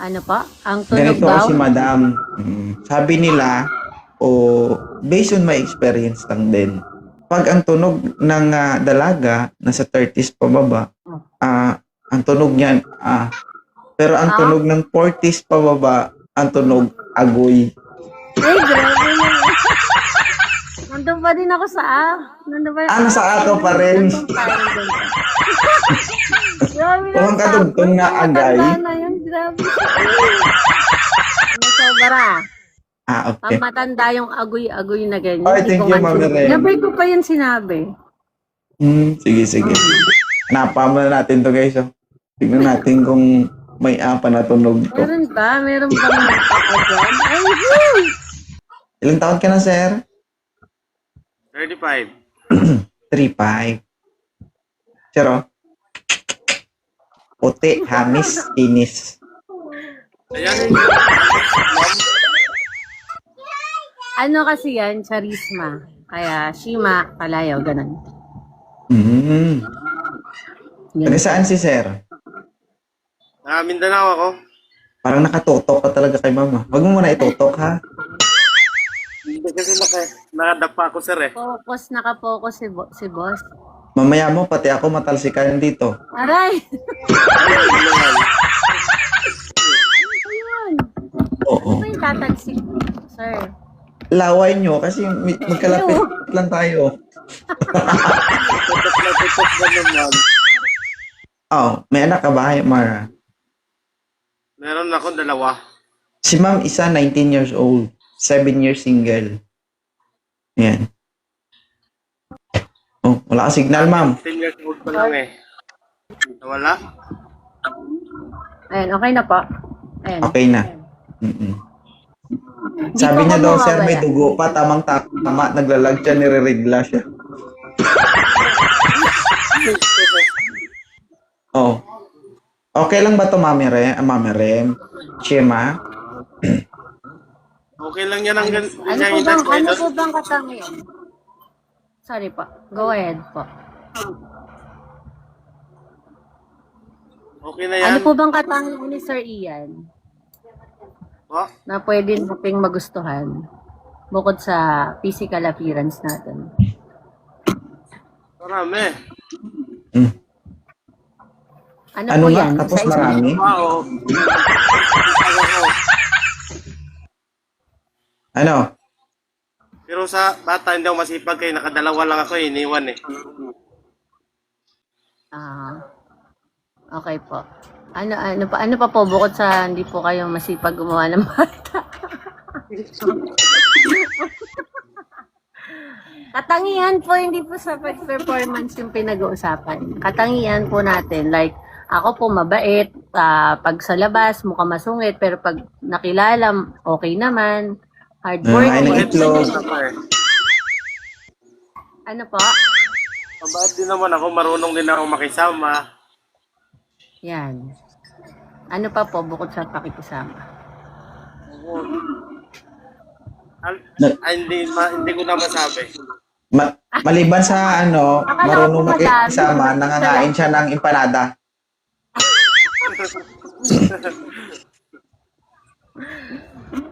Ano pa? Ang tunog Ganito daw? kasi madam, sabi nila, o based on my experience lang din, pag ang tunog ng dalaga nasa 30s pababa, ang tunog niyan, pero ang Ah? tunog ng 40s pababa, ang tunog agoy. Ay, grabe yun. Nandun pa din ako sa Nandun pa Nasa ako pa rin. Nandun pa rin doon. Grabe Kung ang kadugtong na agay. Matanda na yun, grabe. Ano sobra? Okay. Pag matanda yung agoy-agoy na ganyan. Ay, thank you, Mami Ren. Never ko pa yun sinabi. Sige. Hanapan mo na natin to guys. Oh. Tignan natin kung may apa na tunog to. Meron ba? Meron ba magpapagyan? Ay, woo! Ilang taon ka na, sir? 35. 35. Sir, oh. Puti, hamis, inis. Ayan. Ano kasi yan? Charisma. Kaya, Shima, Palayaw, ganun. Taga saan si sir? Mindanao ako. Parang nakatutok ka talaga kay mama. Wag mo muna itutok, ha? Hindi kasi nakadapa ako, sir eh. Nakapokus si boss. Mamaya mo, pati ako matalsikan dito. Aray! Ayun! Oo. Ano yung tatagsik, sir? Laway nyo, kasi magkalapit lang tayo. Tutok na naman. May anak ka ba, Mara? Meron ako dalawa. Si ma'am, isa 19 years old. 7 years single. Yan. Wala ka signal, ma'am. 10 years old pa lang eh. Wala? Ayan, okay na po. Ayan. Okay na. Sabi niya daw, sir, may dugo pa. Tamang-tama. Naglalag siya, nire-regla siya. Okay lang ba to, Mami Rem? Shema? Okay lang yan ang Ano po bang katangian? Sorry po. Go ahead po. Okay na yan. Ano po bang katangian ni Sir Ian? Na pwede nating magustuhan bukod sa physical appearance natin? Marami. Ano po nga? yan? Tapos Sa marami? Wow. Ano? Pero sa bata, hindi ako masipag kayo. Nakadalawa lang ako, iniwan eh. Okay po. Ano pa po bukod sa hindi po kayo masipag gumawa ng bata? Katangian po, hindi po sa performance yung pinag-uusapan. Katangian po natin, like, ako po mabait, pag sa labas, mukhang masungit, pero pag nakilala, okay naman, hardworking. Ay, nag-itlog. Ano po? Mabait din naman ako, marunong din ako makisama. Yan. Ano pa po bukod sa pakikisama? Hindi ko na masabi. Maliban sa marunong Akala ko makisama, madami. nangangain siya ng empanada.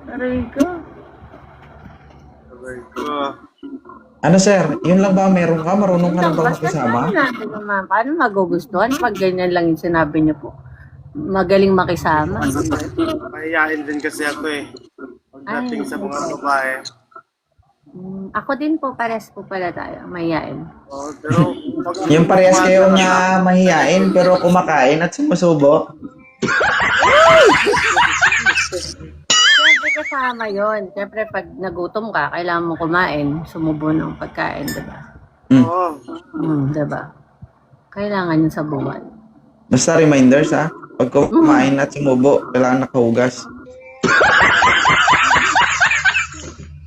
Aray ko. Ano, sir? Yun lang ba meron ka? Marunong ka na ba makisama? Paano magugustuhan pag ganyan lang yung sinabi niyo po? Magaling makisama. Mahihain din kasi ako eh. Pagdating sa mga babae. Ako din po, pares po pala tayo. Mayayain. Pero Yung parehas kayo nga mahihain pero kumakain at sumusubo. Siyempre kasama yun. Siyempre pag nagutom ka, kailangan mo kumain. Sumubo ng pagkain, diba? Diba? Kailangan yun sa buwan. Basta reminders, ha? Pag kumain at sumubo, kailangan nakahugas.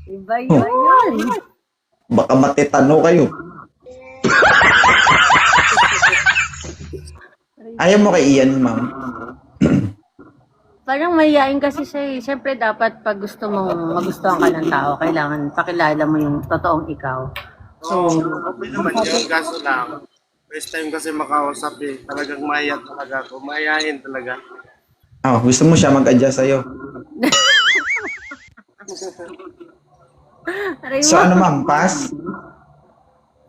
Iba yun. Baka matitano kayo. Ayaw mo kay Ian, ma'am? Parang mayayain kasi siya eh. Siyempre dapat pag gusto mong magustuhan ka ng tao, kailangan pakilala mo yung totoong ikaw. okay naman yun. Kaso lang, first time kasi makausap eh. Talagang maya talaga ako. Mayayain talaga. Gusto mo siya mag-adjust sa'yo. Aray So mo. ano ma'am, pass?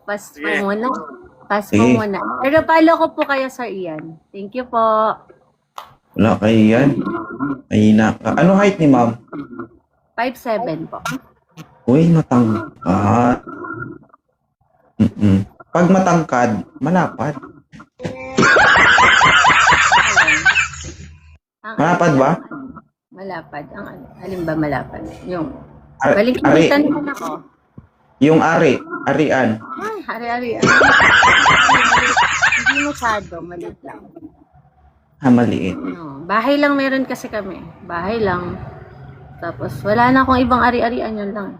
Pass po Sige. muna. Pass po Sige. muna. Pero follow ko po kayo, Sir Ian. Thank you po. Wala kayo yan. Mahina ka. Ano height ni ma'am? 5'7" po. Uy, matangkad. Pag matangkad, malapad. Malapad ba? Malapad. Alin ba malapad? Yung, Ari. balik-balikan mo na ako. Yung arian. Ay, hari-hari. Hindi masyado, maliit lang. Maliit. No, bahay lang meron kasi kami. Bahay lang. Tapos, wala na akong ibang ari-arian, yun lang.